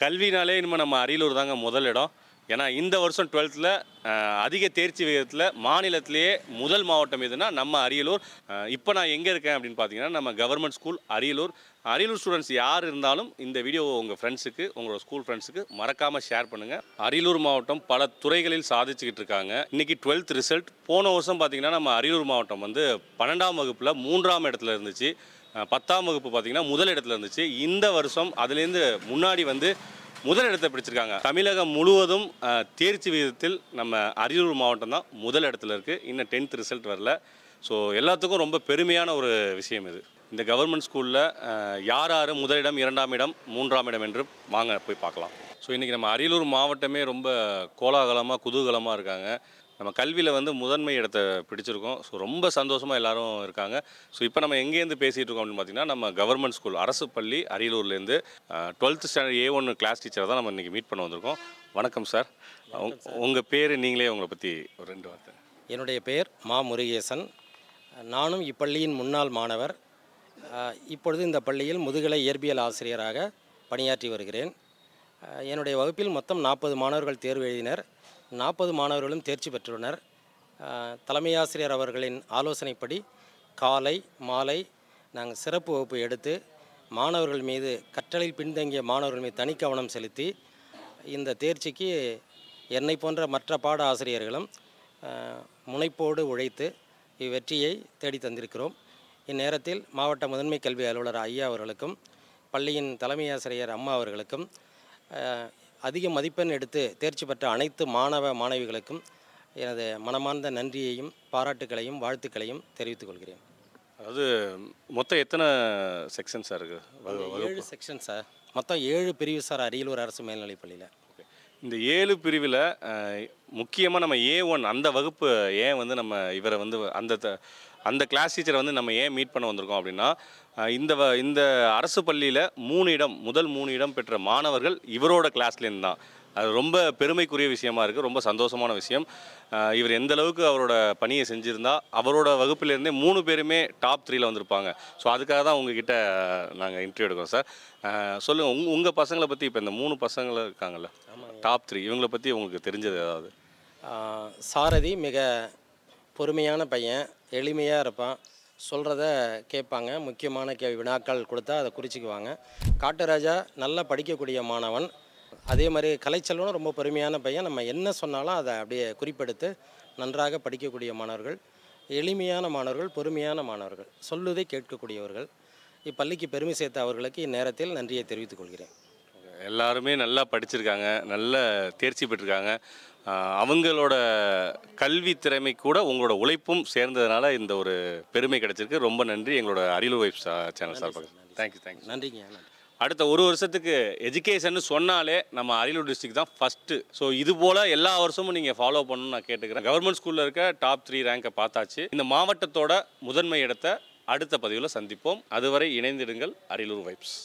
கல்வினாலே இனிமேல் நம்ம அரியலூர் தாங்க முதல் இடம். ஏன்னா இந்த வருஷம் 12th அதிக தேர்ச்சி விகிதத்தில் மாநிலத்திலேயே முதல் மாவட்டம் எதுனா நம்ம அரியலூர். இப்போ நான் எங்கே இருக்கேன் அப்படின்னு பார்த்தீங்கன்னா, நம்ம government school Ariyalur. Ariyalur students யார் இருந்தாலும் இந்த வீடியோவை உங்கள் ஃப்ரெண்ட்ஸுக்கு, உங்களோட ஸ்கூல் ஃப்ரெண்ட்ஸுக்கு மறக்காமல் ஷேர் பண்ணுங்கள். அரியலூர் மாவட்டம் பல துறைகளில் சாதிச்சுக்கிட்டு இருக்காங்க. இன்றைக்கி 12th ரிசல்ட். போன வருஷம் பார்த்திங்கன்னா நம்ம அரியலூர் மாவட்டம் வந்து 12ஆம் வகுப்பில் 3ஆம் இடத்துல இருந்துச்சு. 10ஆம் வகுப்பு பார்த்திங்கன்னா முதல் இடத்துல இருந்துச்சு. இந்த வருஷம் அதுலேருந்து முன்னாடி வந்து முதல் இடத்தை பிடிச்சிருக்காங்க. தமிழகம் முழுவதும் தேர்ச்சி விகிதத்தில் நம்ம அரியலூர் மாவட்டம் தான் முதல் இடத்துல இருக்குது. இன்னும் 10th ரிசல்ட் வரல. ஸோ எல்லாத்துக்கும் ரொம்ப பெருமையான ஒரு விஷயம் இது. இந்த கவர்மெண்ட் ஸ்கூலில் யார் யார் முதலிடம், 2ஆம் இடம், 3ஆம் இடம் என்று வாங்க போய் பார்க்கலாம். ஸோ இன்றைக்கி நம்ம அரியலூர் மாவட்டமே ரொம்ப கோலாகலமாக குதூகலமாக இருக்காங்க. நம்ம கல்வியில் வந்து முதன்மை இடத்தை பிடிச்சிருக்கோம். ஸோ ரொம்ப சந்தோஷமாக எல்லோரும் இருக்காங்க. ஸோ இப்போ நம்ம எங்கேருந்து பேசிகிட்டு இருக்கோம் அப்படின்னு பார்த்தீங்கன்னா, நம்ம கவர்மெண்ட் ஸ்கூல் அரசு பள்ளி அரியலூர்லேருந்து 12th ஸ்டாண்டர்ட் A1 கிளாஸ் டீச்சரை தான் நம்ம இன்றைக்கி மீட் பண்ண வந்திருக்கோம். வணக்கம் சார். உங்கள் பேர், நீங்களே உங்களை பற்றி ஒரு 2 வார்த்தை. என்னுடைய பெயர் மா முருகேசன். நானும் இப்பள்ளியின் முன்னாள் மாணவர். இப்பொழுது இந்த பள்ளியில் முதுகலை இயற்பியல் ஆசிரியராக பணியாற்றி வருகிறேன். என்னுடைய வகுப்பில் மொத்தம் 40 மாணவர்கள் தேர்வு எழுதினர். 40 மாணவர்களும் தேர்ச்சி பெற்றுள்ளனர். தலைமை ஆசிரியர் அவர்களின் ஆலோசனைப்படி காலை மாலை நாங்கள் சிறப்பு வகுப்பு எடுத்து மாணவர்கள் மீது, கற்றலில் பின்தங்கிய மாணவர்கள் மீது தனி கவனம் செலுத்தி இந்த தேர்ச்சிக்கு என்னை போன்ற மற்ற பாட ஆசிரியர்களும் முனைப்போடு உழைத்து இவ்வெற்றியை தேடி தந்திருக்கிறோம். இந்நேரத்தில் மாவட்ட முதன்மை கல்வி அலுவலர் ஐயா அவர்களுக்கும், பள்ளியின் தலைமை ஆசிரியர் அம்மா அவர்களுக்கும், அதிக மதிப்பெண் எடுத்து தேர்ச்சி பெற்ற அனைத்து மாணவ மாணவிகளுக்கும் எனது மனமார்ந்த நன்றியையும் பாராட்டுக்களையும் வாழ்த்துக்களையும் தெரிவித்துக் கொள்கிறேன். அதாவது மொத்தம் எத்தனை செக்ஷன் சார் இருக்குது? 7 செக்ஷன் சார். மொத்தம் 7 பிரிவு சார் அரியலூர் அரசு மேல்நிலைப்பள்ளியில். இந்த 7 பிரிவில் முக்கியமாக நம்ம A1 அந்த வகுப்பு ஏன் வந்து நம்ம இவரை வந்து அந்த கிளாஸ் டீச்சரை வந்து நம்ம ஏன் மீட் பண்ண வந்திருக்கோம் அப்படின்னா, இந்த அரசு பள்ளியில் முதல் 3 இடம் பெற்ற மாணவர்கள் இவரோட கிளாஸ்லேருந்து தான். அது ரொம்ப பெருமைக்குரிய விஷயமா இருக்குது. ரொம்ப சந்தோஷமான விஷயம். இவர் எந்த அளவுக்கு அவரோட பணியை செஞ்சுருந்தா அவரோட வகுப்பிலேருந்தே 3 பேருமே டாப் 3ல் வந்திருப்பாங்க. ஸோ அதுக்காக தான் உங்ககிட்ட நாங்கள் இன்டர்வியூ எடுக்கிறோம் சார். சொல்லுங்கள், உங்கள் பசங்களை பற்றி. இப்போ இந்த 3 பசங்களும் இருக்காங்கல்ல, டாப் 3, இவங்களை பற்றி உங்களுக்கு தெரிஞ்சது ஏதாவது? சாரதி மிக பொறுமையான பையன், எளிமையாக இருப்பான், சொல்கிறத கேட்பாங்க. முக்கியமான வினாக்கள் கொடுத்தா அதை குறிச்சிக்குவாங்க. காட்டுராஜா நல்லா படிக்கக்கூடிய மாணவன். அதே மாதிரி கலைச்செல்வனும் ரொம்ப பொறுமையான பையன். நம்ம என்ன சொன்னாலும் அதை அப்படியே குறிப்பெடுத்து நன்றாக படிக்கக்கூடிய மாணவர்கள், எளிமையான மாணவர்கள், பொறுமையான மாணவர்கள், சொல்லுவதை கேட்கக்கூடியவர்கள். இப்பள்ளிக்கு பெருமை சேர்த்த அவர்களுக்கு இந்நேரத்தில் நன்றியை தெரிவித்துக் கொள்கிறேன். எல்லாருமே நல்லா படிச்சிருக்காங்க, நல்ல தேர்ச்சி பெற்றிருக்காங்க. அவங்களோட கல்வி திறமை கூட உங்களோட உழைப்பும் சேர்ந்ததுனால இந்த ஒரு பெருமை கிடைச்சிருக்கு. ரொம்ப நன்றி எங்களோட Ariyalur vibes channel sir. Thank you. நன்றிங்க. அடுத்த ஒரு வருஷத்துக்கு எஜுகேஷன் சொன்னாலே நம்ம அரியலூர் டிஸ்ட்ரிக்ட் தான் ஃபஸ்ட்டு. ஸோ இது போல் எல்லா வருஷமும் நீங்கள் ஃபாலோ பண்ணணும்னு நான் கேட்டுக்கிறேன். கவர்மெண்ட் ஸ்கூலில் இருக்க டாப் 3 ரேங்கை பார்த்தாச்சு. இந்த மாவட்டத்தோட முதன்மை இடத்தை அடுத்த பதிவில் சந்திப்போம். அதுவரை இணைந்திடுங்கள். அரியலூர் வைப்ஸ்.